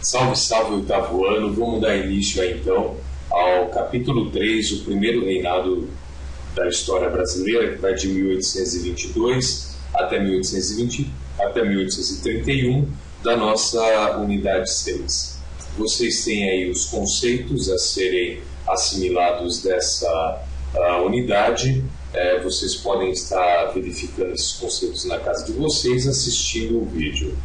Salve, salve, oitavo ano. Vamos dar início aí, então, ao capítulo 3, o primeiro reinado da história brasileira, que vai de 1822 até 1831, da nossa unidade 6. Vocês têm aí os conceitos a serem assimilados dessa unidade. Vocês podem estar verificando esses conceitos na casa de vocês, assistindo o vídeo.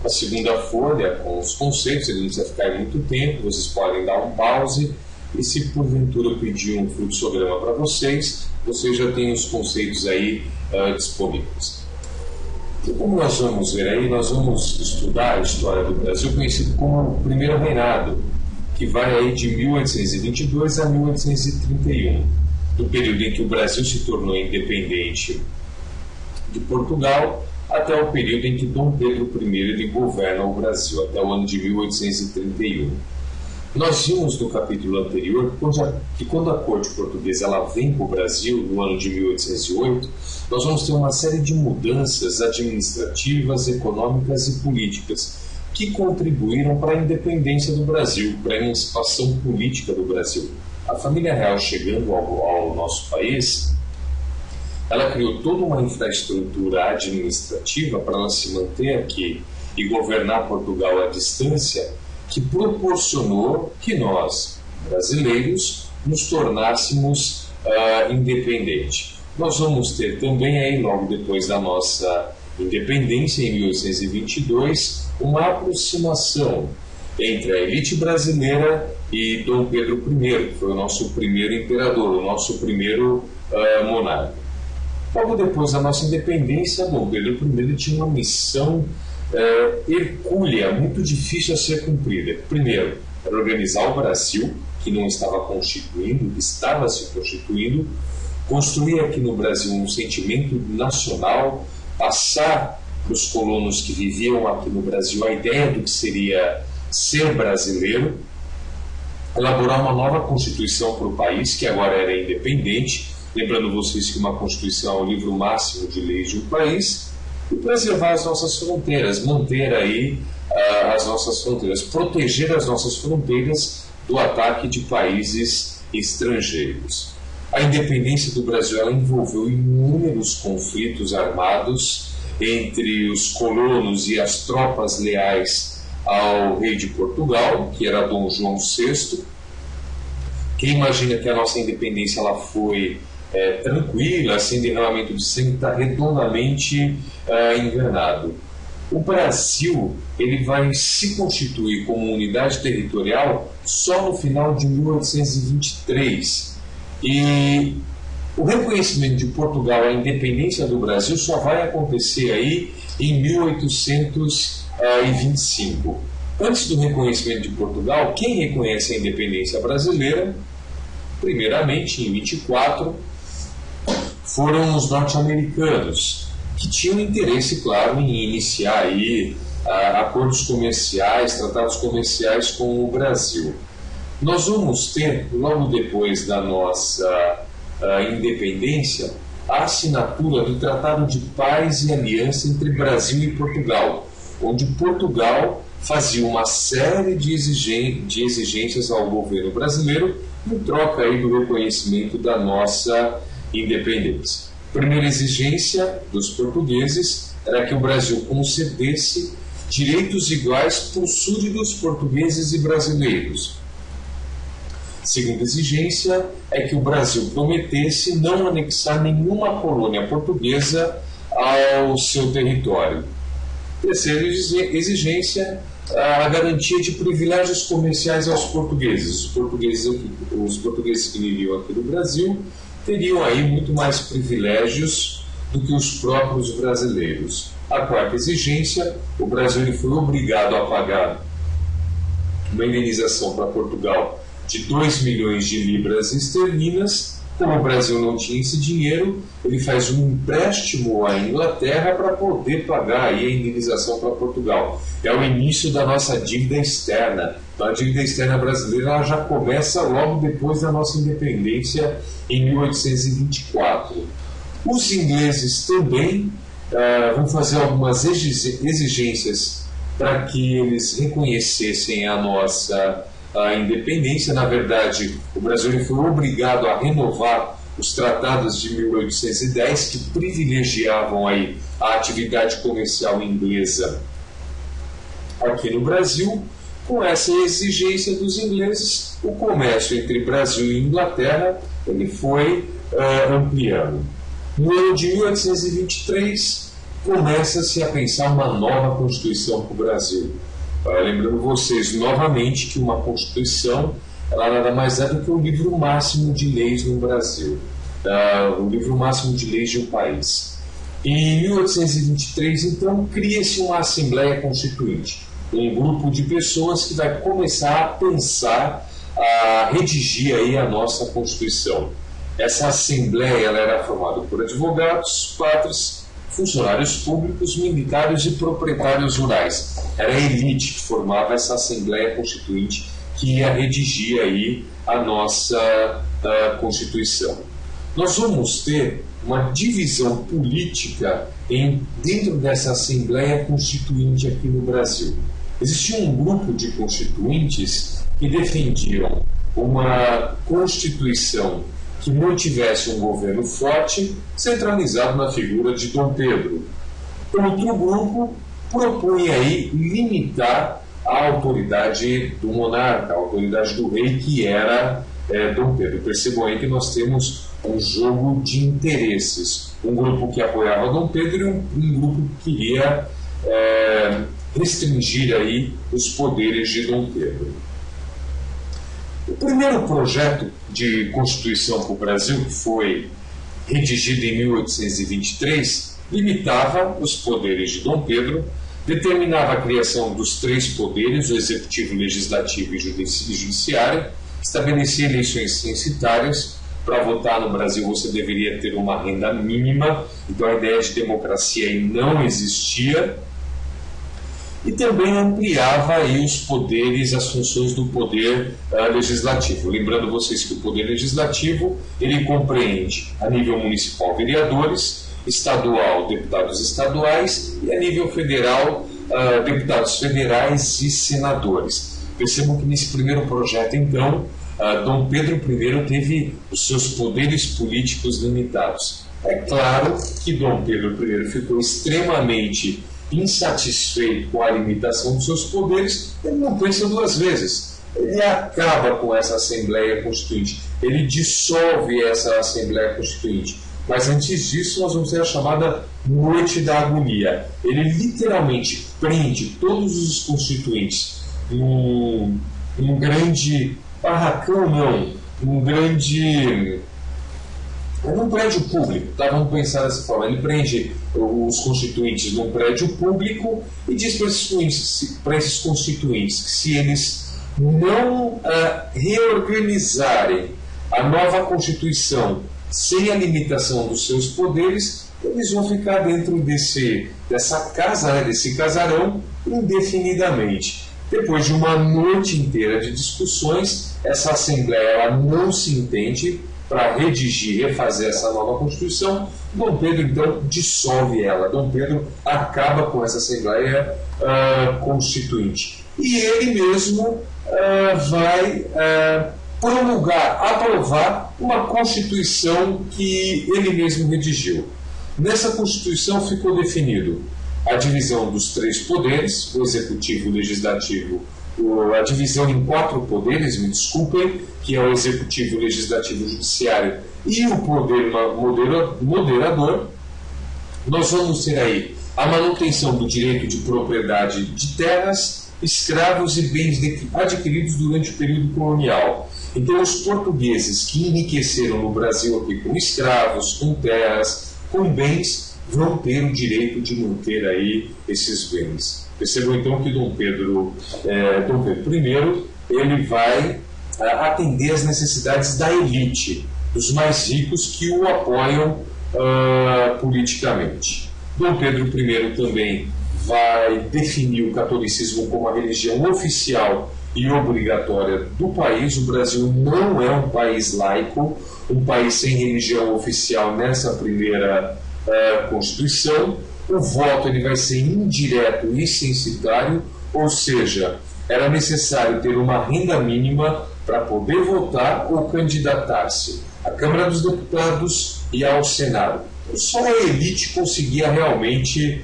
A segunda folha com os conceitos, ele não precisa ficar aí muito tempo, vocês podem dar um pause e, se porventura eu pedir um fluxograma para vocês, vocês já têm os conceitos aí disponíveis. Então, como nós vamos ver aí, nós vamos estudar a história do Brasil, conhecido como o Primeiro Reinado, que vai aí de 1822 a 1831, do período em que o Brasil se tornou independente de Portugal, até o período em que Dom Pedro I ele governa o Brasil, até o ano de 1831. Nós vimos no capítulo anterior que quando a corte portuguesa ela vem para o Brasil, no ano de 1808, nós vamos ter uma série de mudanças administrativas, econômicas e políticas que contribuíram para a independência do Brasil, para a emancipação política do Brasil. A família real chegando ao nosso país, ela criou toda uma infraestrutura administrativa para ela se manter aqui e governar Portugal à distância, que proporcionou que nós, brasileiros, nos tornássemos independentes. Nós vamos ter também, aí, logo depois da nossa independência, em 1822, uma aproximação entre a elite brasileira e Dom Pedro I, que foi o nosso primeiro imperador, o nosso primeiro monarca. Logo depois da nossa independência, Dom Pedro I tinha uma missão hercúlea, muito difícil a ser cumprida. Primeiro, era organizar o Brasil, que não estava constituindo, estava se constituindo, construir aqui no Brasil um sentimento nacional, passar para os colonos que viviam aqui no Brasil a ideia do que seria ser brasileiro, elaborar uma nova Constituição para o país, que agora era independente, lembrando vocês que uma Constituição é o livro máximo de leis de um país, e preservar as nossas fronteiras, manter aí as nossas fronteiras, proteger as nossas fronteiras do ataque de países estrangeiros. A independência do Brasil ela envolveu inúmeros conflitos armados entre os colonos e as tropas leais ao rei de Portugal, que era Dom João VI. Quem imagina que a nossa independência ela foi tranquila, sem derramamento de sangue, está redondamente enganado. O Brasil ele vai se constituir como unidade territorial só no final de 1823. E o reconhecimento de Portugal, a independência do Brasil, só vai acontecer aí em 1825. Antes do reconhecimento de Portugal, quem reconhece a independência brasileira, primeiramente em 24, foram os norte-americanos, que tinham interesse, claro, em iniciar aí acordos comerciais, tratados comerciais com o Brasil. Nós vamos ter, logo depois da nossa independência, a assinatura do Tratado de Paz e Aliança entre Brasil e Portugal, onde Portugal fazia uma série de exigências ao governo brasileiro em troca aí do reconhecimento da nossa independência. A primeira exigência dos portugueses era que o Brasil concedesse direitos iguais para os súditos portugueses e brasileiros. A segunda exigência é que o Brasil prometesse não anexar nenhuma colônia portuguesa ao seu território. Terceira exigência, a garantia de privilégios comerciais aos portugueses. Os portugueses que viviam aqui no Brasil teriam aí muito mais privilégios do que os próprios brasileiros. A quarta exigência, o Brasil foi obrigado a pagar uma indenização para Portugal de 2 milhões de libras esterlinas. Como o Brasil não tinha esse dinheiro, ele faz um empréstimo à Inglaterra para poder pagar aí a indenização para Portugal. É o início da nossa dívida externa. Então, a dívida externa brasileira ela já começa logo depois da nossa independência, em 1824. Os ingleses também vão fazer algumas exigências para que eles reconhecessem a nossa independência. Na verdade, o Brasil foi obrigado a renovar os tratados de 1810, que privilegiavam aí a atividade comercial inglesa aqui no Brasil. Com essa exigência dos ingleses, o comércio entre Brasil e Inglaterra ele foi ampliando. No ano de 1823, começa-se a pensar uma nova Constituição para o Brasil. Lembrando vocês novamente que uma Constituição ela nada mais é do que o livro máximo de leis no Brasil, o livro máximo de leis de um país. E em 1823, então, cria-se uma Assembleia Constituinte, um grupo de pessoas que vai começar a pensar, a redigir aí a nossa Constituição. Essa Assembleia ela era formada por advogados, padres, funcionários públicos, militares e proprietários rurais. Era a elite que formava essa Assembleia Constituinte que ia redigir aí a nossa Constituição. Nós vamos ter uma divisão política dentro dessa Assembleia Constituinte aqui no Brasil. Existia um grupo de constituintes que defendiam uma Constituição que mantivesse um governo forte, centralizado na figura de Dom Pedro. Outro grupo propunha aí limitar a autoridade do monarca, a autoridade do rei, que era Dom Pedro. Percebam aí que nós temos um jogo de interesses. Um grupo que apoiava Dom Pedro e um grupo que queria restringir aí os poderes de Dom Pedro. O primeiro projeto de Constituição para o Brasil, que foi redigido em 1823, limitava os poderes de Dom Pedro, determinava a criação dos 3 poderes, o Executivo, Legislativo e Judiciário, estabelecia eleições censitárias. Para votar no Brasil você deveria ter uma renda mínima, então a ideia de democracia aí não existia. E também ampliava aí os poderes, as funções do poder legislativo. Lembrando vocês que o poder legislativo ele compreende a nível municipal vereadores, estadual deputados estaduais e a nível federal deputados federais e senadores. Percebam que nesse primeiro projeto então Dom Pedro I teve os seus poderes políticos limitados. É claro que Dom Pedro I ficou extremamente insatisfeito com a limitação dos seus poderes. Ele não pensa 2 vezes. Ele acaba com essa Assembleia Constituinte, ele dissolve essa Assembleia Constituinte. Mas antes disso nós vamos ter a chamada Noite da Agonia. Ele literalmente prende todos os constituintes num grande barracão, num prédio público, tá? Vamos pensar dessa forma. Ele prende os constituintes num prédio público e diz para esses constituintes que se eles não reorganizarem a nova Constituição sem a limitação dos seus poderes, eles vão ficar dentro dessa casa, desse casarão, indefinidamente. Depois de uma noite inteira de discussões, essa Assembleia ela não se entende para redigir e refazer essa nova Constituição. Dom Pedro, então, dissolve ela. Dom Pedro acaba com essa Assembleia Constituinte. E ele mesmo vai aprovar uma Constituição que ele mesmo redigiu. Nessa Constituição ficou definido a divisão dos 3 poderes, o Executivo, o Legislativo, a divisão em 4 poderes, me desculpem, que é o Executivo, o Legislativo, o Judiciário e o Poder Moderador. Nós vamos ter aí a manutenção do direito de propriedade de terras, escravos e bens adquiridos durante o período colonial. Então, os portugueses que enriqueceram no Brasil aqui com escravos, com terras, com bens, vão ter o direito de manter aí esses bens. Percebam então que Dom Pedro I ele vai atender às necessidades da elite, dos mais ricos que o apoiam politicamente. Dom Pedro I também vai definir o catolicismo como a religião oficial e obrigatória do país. O Brasil não é um país laico, um país sem religião oficial nessa primeira Constituição. O voto ele vai ser indireto e censitário. ou seja, era necessário ter uma renda mínima para poder votar ou candidatar-se à Câmara dos Deputados e ao Senado. Só a elite conseguia realmente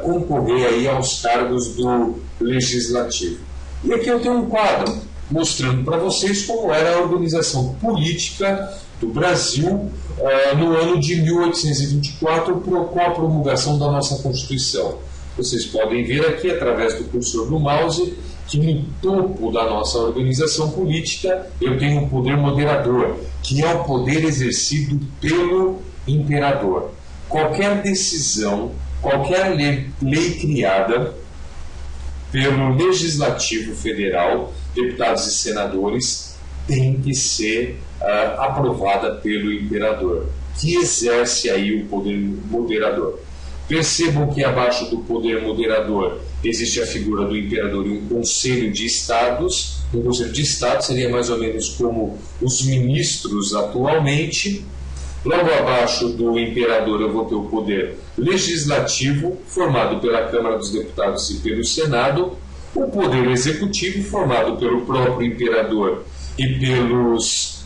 concorrer aí aos cargos do Legislativo. E aqui eu tenho um quadro mostrando para vocês como era a organização política do Brasil no ano de 1824, com a promulgação da nossa Constituição. Vocês podem ver aqui, através do cursor do mouse, que no topo da nossa organização política eu tenho o poder moderador, que é o poder exercido pelo imperador. Qualquer decisão, qualquer lei criada pelo Legislativo Federal, deputados e senadores, tem que ser aprovada pelo imperador, que exerce aí o poder moderador. Percebam que abaixo do poder moderador existe a figura do imperador e um conselho de estados. Um conselho de estados seria mais ou menos como os ministros atualmente. Logo abaixo do imperador eu vou ter o poder legislativo, formado pela Câmara dos Deputados e pelo Senado, o poder executivo, formado pelo próprio imperador e pelos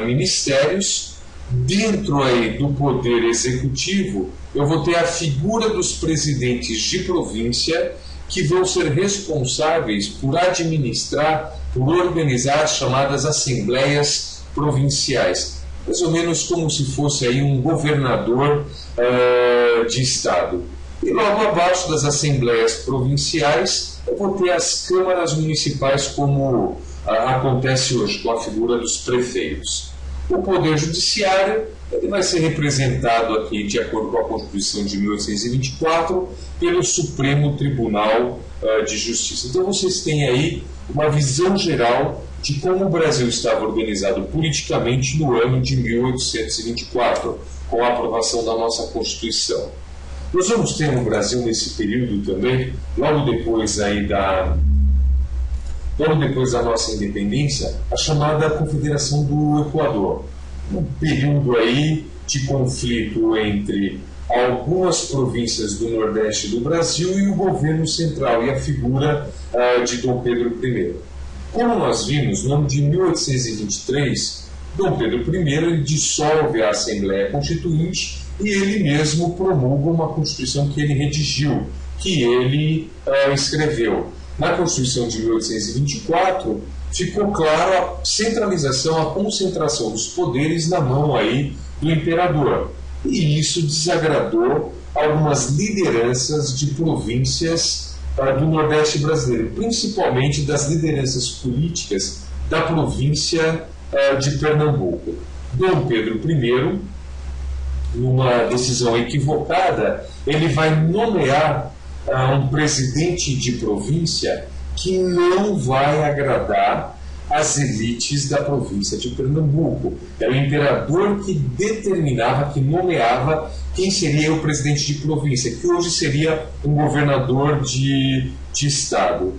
ministérios. Dentro aí do poder executivo, eu vou ter a figura dos presidentes de província, que vão ser responsáveis por administrar, por organizar as chamadas assembleias provinciais. Mais ou menos como se fosse aí um governador de estado. E logo abaixo das assembleias provinciais, eu vou ter as câmaras municipais, como acontece hoje com a figura dos prefeitos. O Poder Judiciário ele vai ser representado aqui, de acordo com a Constituição de 1824, pelo Supremo Tribunal de Justiça. Então vocês têm aí uma visão geral de como o Brasil estava organizado politicamente no ano de 1824, com a aprovação da nossa Constituição. Nós vamos ter no Brasil nesse período também, logo depois da nossa independência, a chamada Confederação do Equador. Um período aí de conflito entre algumas províncias do Nordeste do Brasil e o governo central, e a figura de Dom Pedro I. Como nós vimos, no ano de 1823, Dom Pedro I ele dissolve a Assembleia Constituinte e ele mesmo promulga uma Constituição que ele redigiu, que ele escreveu. Na Constituição de 1824, ficou claro a centralização, a concentração dos poderes na mão aí do imperador. E isso desagradou algumas lideranças de províncias do Nordeste brasileiro, principalmente das lideranças políticas da província de Pernambuco. Dom Pedro I, numa decisão equivocada, ele vai nomear um presidente de província que não vai agradar as elites da província de Pernambuco. Era o imperador que determinava, que nomeava quem seria o presidente de província, que hoje seria um governador de estado.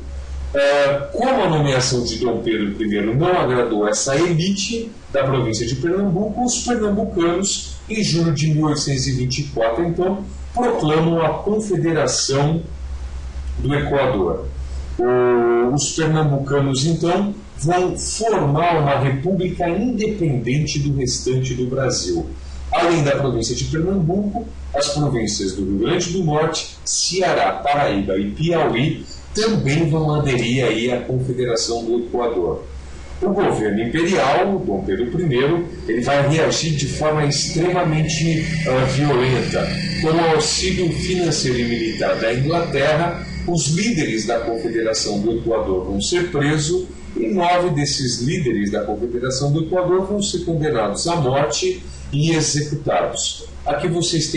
Como a nomeação de Dom Pedro I não agradou essa elite da província de Pernambuco, os pernambucanos, em julho de 1824, então, proclamam a Confederação do Equador. Os pernambucanos, então, vão formar uma república independente do restante do Brasil. Além da província de Pernambuco, as províncias do Rio Grande do Norte, Ceará, Paraíba e Piauí também vão aderir aí à Confederação do Equador. O governo imperial, Dom Pedro I, ele vai reagir de forma extremamente violenta. Com o auxílio financeiro e militar da Inglaterra, os líderes da Confederação do Equador vão ser presos e 9 desses líderes da Confederação do Equador vão ser condenados à morte e executados. Aqui vocês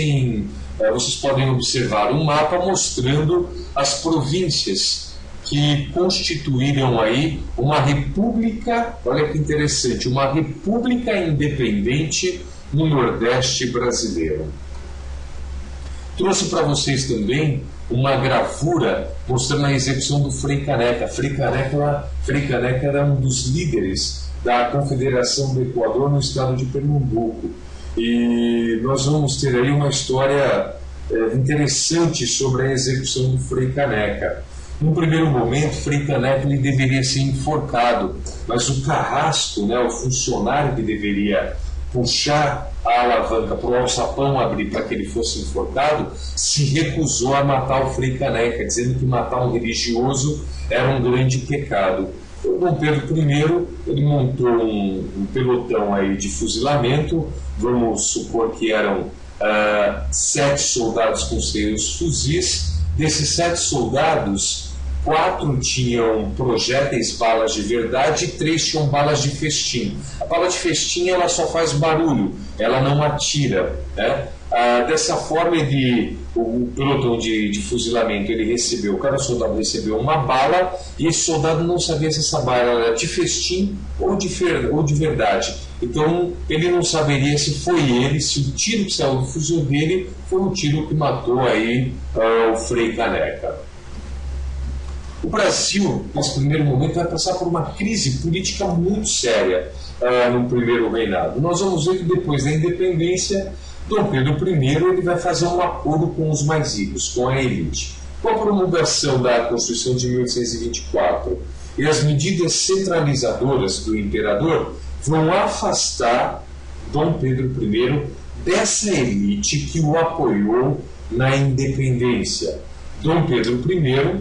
podem observar um mapa mostrando as províncias que constituíram aí uma república, olha que interessante, uma república independente no Nordeste brasileiro. Trouxe para vocês também uma gravura mostrando a execução do Frei Caneca. Frei Caneca era um dos líderes da Confederação do Equador no estado de Pernambuco. E nós vamos ter aí uma história interessante sobre a execução do Frei Caneca. No primeiro momento, Frei Caneca ele deveria ser enforcado, mas o carrasco, né, o funcionário que deveria puxar a alavanca para o alçapão abrir para que ele fosse enforcado, se recusou a matar o Frei Caneca, dizendo que matar um religioso era um grande pecado. O Dom Pedro I ele montou um pelotão aí de fuzilamento, vamos supor que eram 7 soldados com seus fuzis. Desses 7 soldados, 4 tinham projéteis, balas de verdade, e 3 tinham balas de festim. A bala de festim ela só faz barulho, ela não atira, né? Dessa forma, o pelotão de fuzilamento ele recebeu, cada soldado recebeu uma bala, e esse soldado não sabia se essa bala era de festim ou de verdade. Então ele não saberia se foi ele, se o tiro que saiu do fuzil dele foi o tiro que matou aí o Frei Caneca. O Brasil, nesse primeiro momento, vai passar por uma crise política muito séria no primeiro reinado. Nós vamos ver que depois da independência, Dom Pedro I ele vai fazer um acordo com os mais ricos, com a elite. Com a promulgação da Constituição de 1824 e as medidas centralizadoras do imperador vão afastar Dom Pedro I dessa elite que o apoiou na independência. Dom Pedro I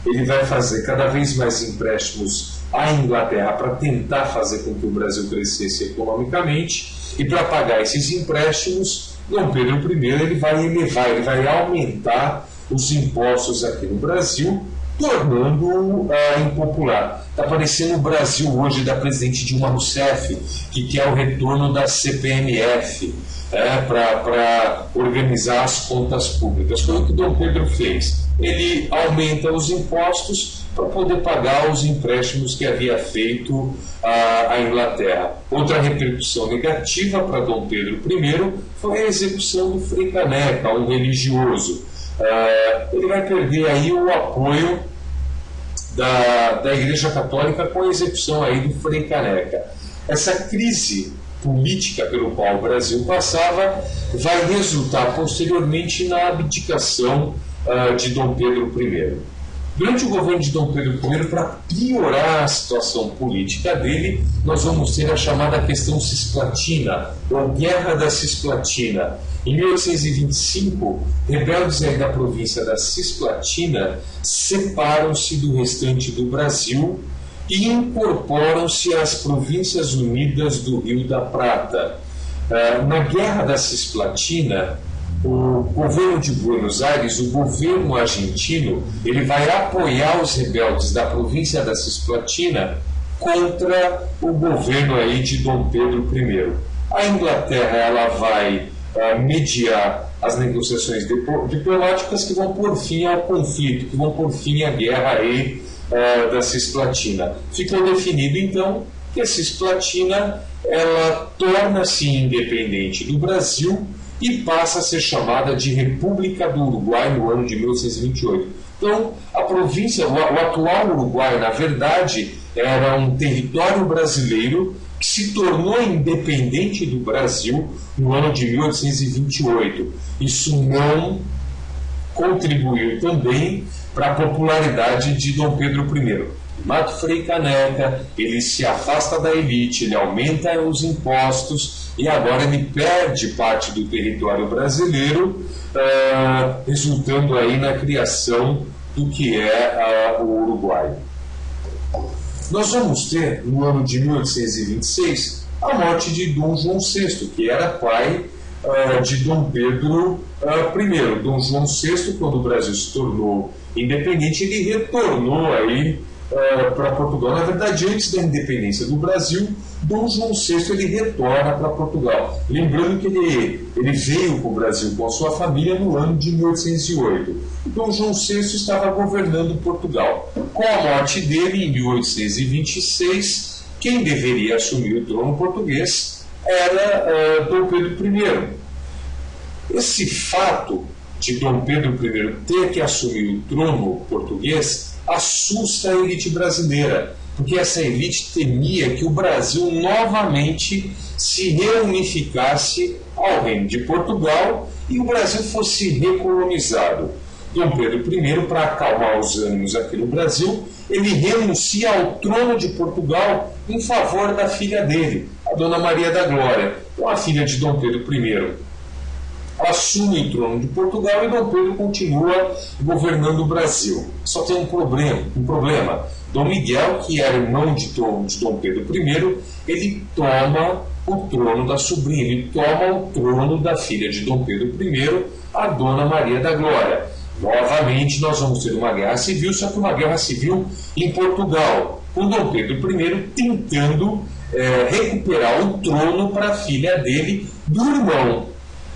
ele vai fazer cada vez mais empréstimos à Inglaterra para tentar fazer com que o Brasil crescesse economicamente, e para pagar esses empréstimos, Dom Pedro I ele vai aumentar os impostos aqui no Brasil, tornando-o impopular. Está parecendo o Brasil hoje da presidente Dilma Rousseff, que quer o retorno da CPMF para organizar as contas públicas. Foi o que Dom Pedro fez. Ele aumenta os impostos para poder pagar os empréstimos que havia feito à Inglaterra. Outra repercussão negativa para Dom Pedro I foi a execução do Frei Caneca, um religioso. Ele vai perder aí o apoio da Igreja Católica com a execução aí do Frei Caneca. Essa crise política pelo qual o Brasil passava vai resultar posteriormente na abdicação de Dom Pedro I. Durante o governo de Dom Pedro I, para piorar a situação política dele, nós vamos ter a chamada questão cisplatina, ou Guerra da Cisplatina. Em 1825, rebeldes aí da província da Cisplatina separam-se do restante do Brasil e incorporam-se às Províncias Unidas do Rio da Prata. Na Guerra da Cisplatina, o governo de Buenos Aires, o governo argentino, ele vai apoiar os rebeldes da província da Cisplatina contra o governo aí de Dom Pedro I. A Inglaterra ela vai mediar as negociações diplomáticas que vão pôr fim ao conflito, que vão pôr fim à guerra aí da Cisplatina. Ficou definido então que a Cisplatina ela torna-se independente do Brasil e passa a ser chamada de República do Uruguai no ano de 1828. Então, a província, o atual Uruguai, na verdade, era um território brasileiro que se tornou independente do Brasil no ano de 1828. Isso não contribuiu também para a popularidade de Dom Pedro I. Mata o Frei Caneca, ele se afasta da elite, ele aumenta os impostos e agora ele perde parte do território brasileiro, resultando aí na criação do que é o Uruguai. Nós vamos ter, no ano de 1826, a morte de Dom João VI, que era pai de Dom Pedro I. Dom João VI, quando o Brasil se tornou independente, ele retornou aí para Portugal. Na verdade, antes da independência do Brasil, Dom João VI ele retorna para Portugal. Lembrando que ele veio para o Brasil com a sua família no ano de 1808. Dom João VI estava governando Portugal. Com a morte dele, em 1826, quem deveria assumir o trono português era Dom Pedro I. Esse fato de Dom Pedro I ter que assumir o trono português assusta a elite brasileira, porque essa elite temia que o Brasil novamente se reunificasse ao reino de Portugal e o Brasil fosse recolonizado. Dom Pedro I, para acalmar os ânimos aqui no Brasil, ele renuncia ao trono de Portugal em favor da filha dele, a Dona Maria da Glória. Então, a filha de Dom Pedro I assume o trono de Portugal e Dom Pedro continua governando o Brasil. Só tem um problema. Dom Miguel, que era irmão de Dom Pedro I, ele toma o trono da sobrinha, ele toma o trono da filha de Dom Pedro I, a Dona Maria da Glória. Novamente nós vamos ter uma guerra civil, só que uma guerra civil em Portugal, com Dom Pedro I tentando recuperar o trono para a filha dele, do irmão.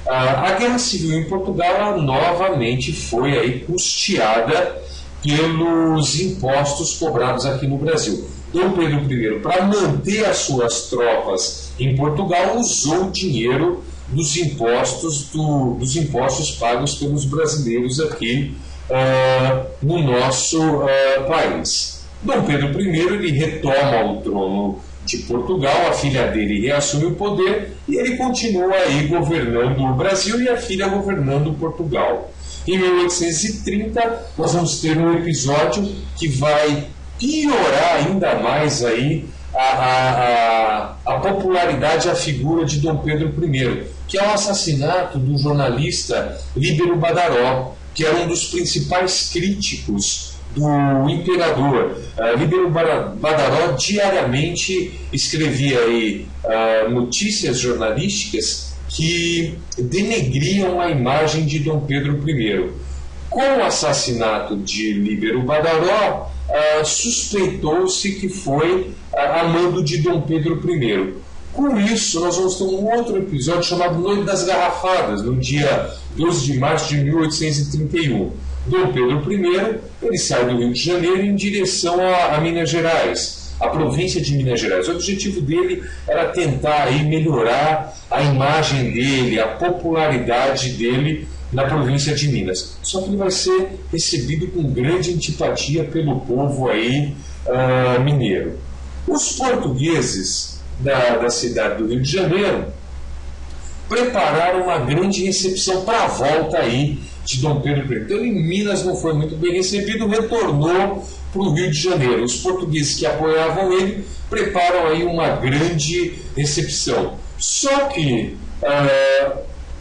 A guerra civil em Portugal, ela novamente foi aí custeada pelos impostos cobrados aqui no Brasil. Dom Pedro I, para manter as suas tropas em Portugal, usou o dinheiro dos impostos pagos pelos brasileiros aqui no nosso país. Dom Pedro I, ele retoma o trono de Portugal, a filha dele reassume o poder e ele continua aí governando o Brasil e a filha governando Portugal. Em 1830, nós vamos ter um episódio que vai piorar ainda mais aí a popularidade e a figura de Dom Pedro I, que é o assassinato do jornalista Líbero Badaró, que era um dos principais críticos do imperador. Líbero Badaró diariamente escrevia aí notícias jornalísticas que denegriam a imagem de Dom Pedro I. Com o assassinato de Líbero Badaró, suspeitou-se que foi a mando de Dom Pedro I. Com isso, nós vamos ter um outro episódio chamado Noite das Garrafadas, no dia 12 de março de 1831. Dom Pedro I, ele sai do Rio de Janeiro em direção a Minas Gerais, a província de Minas Gerais. O objetivo dele era tentar aí melhorar a imagem dele, a popularidade dele na província de Minas. Só que ele vai ser recebido com grande antipatia pelo povo aí mineiro. Os portugueses da cidade do Rio de Janeiro prepararam uma grande recepção para a volta aí de Dom Pedro I. Então, em Minas não foi muito bem recebido, retornou para o Rio de Janeiro. Os portugueses que apoiavam ele preparam aí uma grande recepção. Só que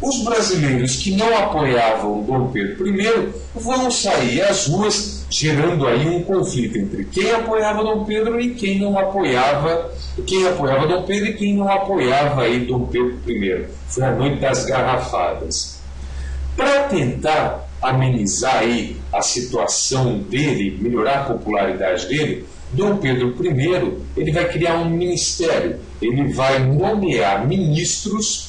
os brasileiros que não apoiavam Dom Pedro I vão sair às ruas, gerando aí um conflito entre quem apoiava Dom Pedro e quem não apoiava, quem apoiava Dom Pedro e quem não apoiava aí Dom Pedro I. Foi a Noite das Garrafadas. Para tentar amenizar aí a situação dele, melhorar a popularidade dele, Dom Pedro I ele vai criar um ministério, ele vai nomear ministros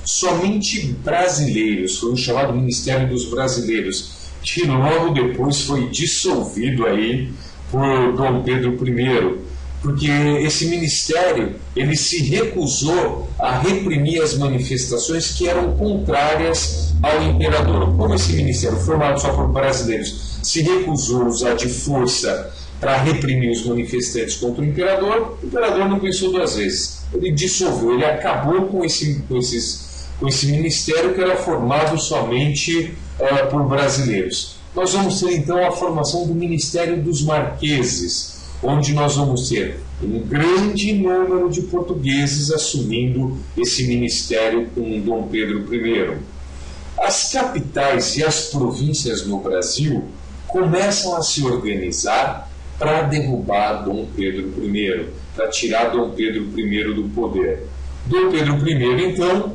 somente brasileiros, foi o chamado Ministério dos Brasileiros, que logo depois foi dissolvido aí por Dom Pedro I, porque esse ministério ele se recusou a reprimir as manifestações que eram contrárias ao imperador. Como esse ministério, formado só por brasileiros, se recusou a usar de força para reprimir os manifestantes contra o imperador não pensou duas vezes. Ele dissolveu, ele acabou com esse ministério que era formado somente por brasileiros. Nós vamos ter então a formação do Ministério dos Marqueses, onde nós vamos ter um grande número de portugueses assumindo esse ministério com Dom Pedro I. As capitais e as províncias no Brasil começam a se organizar para derrubar Dom Pedro I, para tirar Dom Pedro I do poder. Dom Pedro I, então,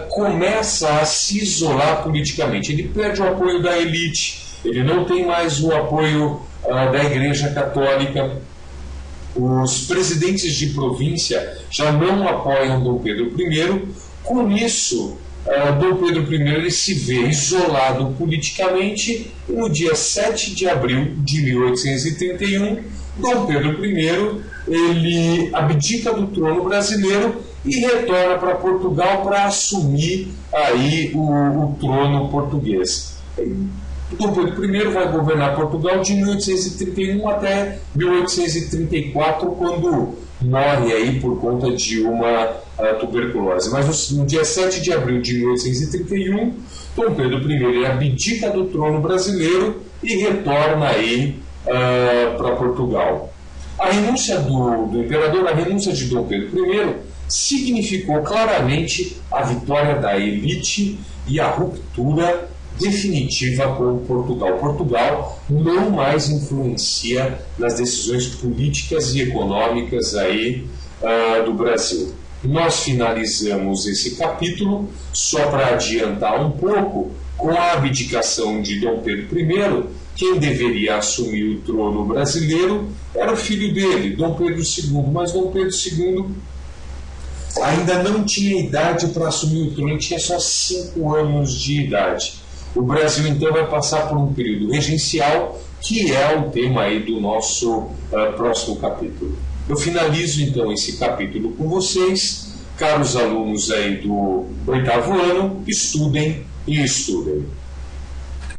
começa a se isolar politicamente. Ele perde o apoio da elite, ele não tem mais o apoio da Igreja Católica. Os presidentes de província já não apoiam Dom Pedro I. Com isso, Dom Pedro I ele se vê isolado politicamente e no dia 7 de abril de 1831, Dom Pedro I ele abdica do trono brasileiro e retorna para Portugal para assumir aí o trono português. Dom Pedro I vai governar Portugal de 1831 até 1834, quando morre aí por conta de uma tuberculose. Mas no dia 7 de abril de 1831, Dom Pedro I ele abdica do trono brasileiro e retorna aí para Portugal. A renúncia do imperador, a renúncia de Dom Pedro I, significou claramente a vitória da elite e a ruptura definitiva com Portugal. Portugal não mais influencia nas decisões políticas e econômicas aí, do Brasil. Nós finalizamos esse capítulo, só para adiantar um pouco, com a abdicação de Dom Pedro I. Quem deveria assumir o trono brasileiro era o filho dele, Dom Pedro II, mas Dom Pedro II ainda não tinha idade para assumir o trono, ele tinha só 5 anos de idade. O Brasil então vai passar por um período regencial, que é o tema aí do nosso próximo capítulo. Eu finalizo então esse capítulo com vocês, caros alunos aí do 8º ano, estudem e estudem.